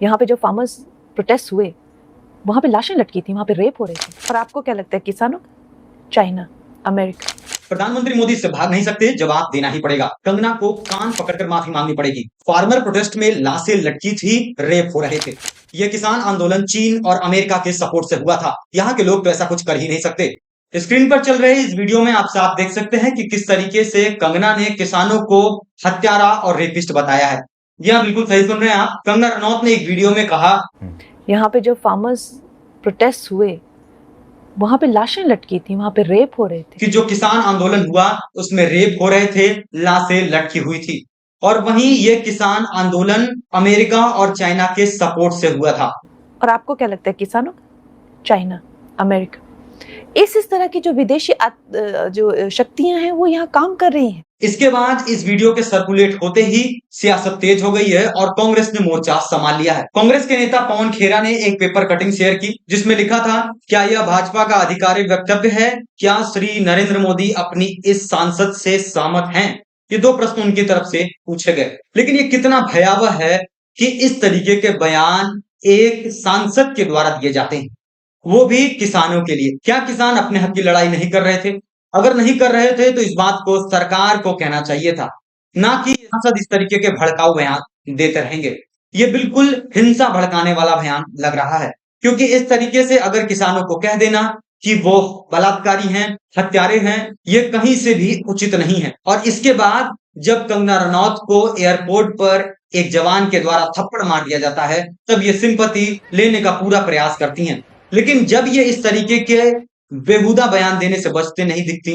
यहाँ पे जो फार्मर्स प्रोटेस्ट हुए वहां पे लाशें लटकी थी, वहां पे रेप हो रहे थे। और आपको क्या लगता है किसानों, चाइना, अमेरिका? प्रधानमंत्री मोदी इससे भाग नहीं सकते, जवाब देना ही पड़ेगा। कंगना को कान पकड़कर माफी मांगनी पड़ेगी। फार्मर प्रोटेस्ट में लाशें लटकी थी, रेप हो रहे थे। यह किसान आंदोलन चीन और अमेरिका के सपोर्ट से हुआ था। यहाँ के लोग तो ऐसा कुछ कर ही नहीं सकते। स्क्रीन पर चल रहे इस वीडियो में आप साफ देख सकते हैं कि किस तरीके से कंगना ने किसानों को हत्यारा और रेपिस्ट बताया है। जी हाँ, बिल्कुल सही सुन रहे हैं आप। कंगना रनौत ने एक वीडियो में कहा, यहाँ पे जो फार्मर्स प्रोटेस्ट हुए वहां पे लाशें लटकी थी, वहां पे रेप हो रहे थे। कि जो किसान आंदोलन हुआ उसमें रेप हो रहे थे, लाशें लटकी हुई थी। और वहीं ये किसान आंदोलन अमेरिका और चाइना के सपोर्ट से हुआ था। और आपको क्या लगता है किसानों, चाइना, अमेरिका, इस तरह की जो विदेशी जो शक्तियां हैं वो यहाँ काम कर रही हैं। इसके बाद इस वीडियो के सर्कुलेट होते ही सियासत तेज हो गई है और कांग्रेस ने मोर्चा संभाल लिया है। कांग्रेस के नेता पवन खेरा ने एक पेपर कटिंग शेयर की जिसमें लिखा था, क्या यह भाजपा का आधिकारिक वक्तव्य है? क्या श्री नरेंद्र मोदी अपनी इस सांसद से सहमत हैं? ये दो प्रश्न उनकी तरफ से पूछे गए। लेकिन ये कितना भयावह है कि इस तरीके के बयान एक सांसद के द्वारा दिए जाते हैं, वो भी किसानों के लिए। क्या किसान अपने हक की लड़ाई नहीं कर रहे थे? अगर नहीं कर रहे थे तो इस बात को सरकार को कहना चाहिए था, ना कि सांसद इस तरीके के भड़काऊ बयान देते रहेंगे। ये बिल्कुल हिंसा भड़काने वाला बयान लग रहा है, क्योंकि इस तरीके से अगर किसानों को कह देना कि वो बलात्कारी हैं, हत्यारे हैं, ये कहीं से भी उचित नहीं है। और इसके बाद जब कंगना रनौत को एयरपोर्ट पर एक जवान के द्वारा थप्पड़ मार दिया जाता है, तब ये सिंपैथी लेने का पूरा प्रयास करती हैं। लेकिन जब ये इस तरीके के बेहुदा बयान देने से बचते नहीं दिखती,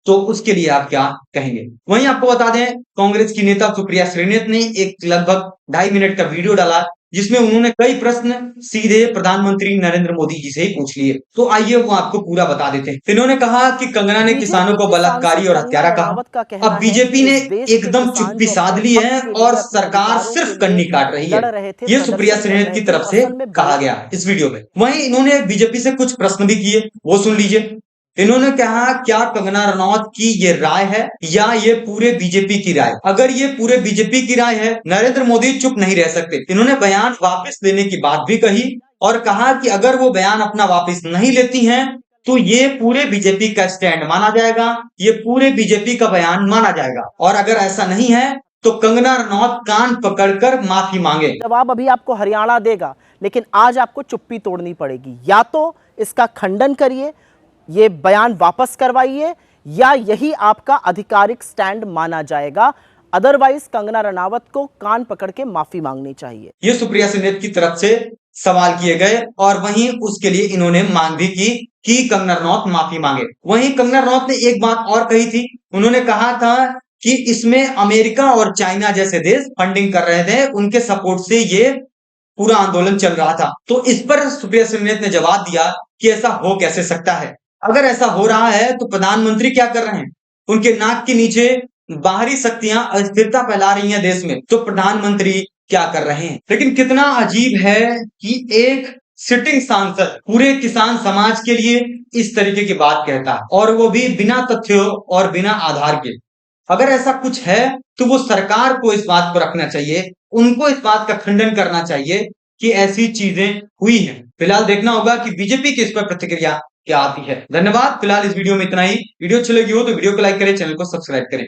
तो उसके लिए आप क्या कहेंगे? वहीं आपको बता दें, कांग्रेस की नेता सुप्रिया श्रीनेत ने एक लगभग 2.5 मिनट का वीडियो डाला जिसमें उन्होंने कई प्रश्न सीधे प्रधानमंत्री नरेंद्र मोदी जी से ही पूछ लिए। तो आइए वो आपको पूरा बता देते हैं। इन्होंने कहा कि कंगना ने किसानों को बलात्कारी और हत्यारा कहा। अब बीजेपी ने एकदम चुप्पी साध ली है और सरकार सिर्फ कन्नी काट रही है। ये सुप्रिया श्रीनेत की तरफ से कहा गया इस वीडियो में। वहीं इन्होंने बीजेपी से कुछ प्रश्न भी किए, वो सुन लीजिए। इन्होंने कहा, क्या कंगना रनौत की ये राय है या ये पूरे बीजेपी की राय? अगर ये पूरे बीजेपी की राय है, नरेंद्र मोदी चुप नहीं रह सकते। इन्होंने बयान वापस लेने की बात भी कही और कहा कि अगर वो बयान अपना वापस नहीं लेती हैं तो ये पूरे बीजेपी का स्टैंड माना जाएगा, ये पूरे बीजेपी का बयान माना जाएगा। और अगर ऐसा नहीं है तो कंगना रनौत कान पकड़कर माफी मांगे। जवाब अभी आपको हरियाणा देगा, लेकिन आज आपको चुप्पी तोड़नी पड़ेगी। या तो इसका खंडन करिए, ये बयान वापस करवाइए, या यही आपका आधिकारिक स्टैंड माना जाएगा। अदरवाइज कंगना रनावत को कान पकड़ के माफी मांगनी चाहिए। ये सुप्रिया श्रीनेत की तरफ से सवाल किए गए और वहीं उसके लिए इन्होंने मांग भी की कि कंगना रनौत माफी मांगे। वहीं कंगना रनौत ने एक बात और कही थी। उन्होंने कहा था कि इसमें अमेरिका और चाइना जैसे देश फंडिंग कर रहे थे, उनके सपोर्ट से ये पूरा आंदोलन चल रहा था। तो इस पर सुप्रिया श्रीनेत ने जवाब दिया कि ऐसा हो कैसे सकता है? अगर ऐसा हो रहा है तो प्रधानमंत्री क्या कर रहे हैं? उनके नाक के नीचे बाहरी शक्तियां अस्थिरता फैला रही हैं देश में, तो प्रधानमंत्री क्या कर रहे हैं? लेकिन कितना अजीब है कि एक सिटिंग सांसद पूरे किसान समाज के लिए इस तरीके की बात कहता है, और वो भी बिना तथ्यों और बिना आधार के। अगर ऐसा कुछ है तो वो सरकार को इस बात को रखना चाहिए, उनको इस बात का खंडन करना चाहिए कि ऐसी चीजें हुई हैं। फिलहाल देखना होगा कि बीजेपी की इस पर प्रतिक्रिया क्या आती है। धन्यवाद। फिलहाल इस वीडियो में इतना ही। वीडियो अच्छी लगी हो तो वीडियो को लाइक करें, चैनल को सब्सक्राइब करें।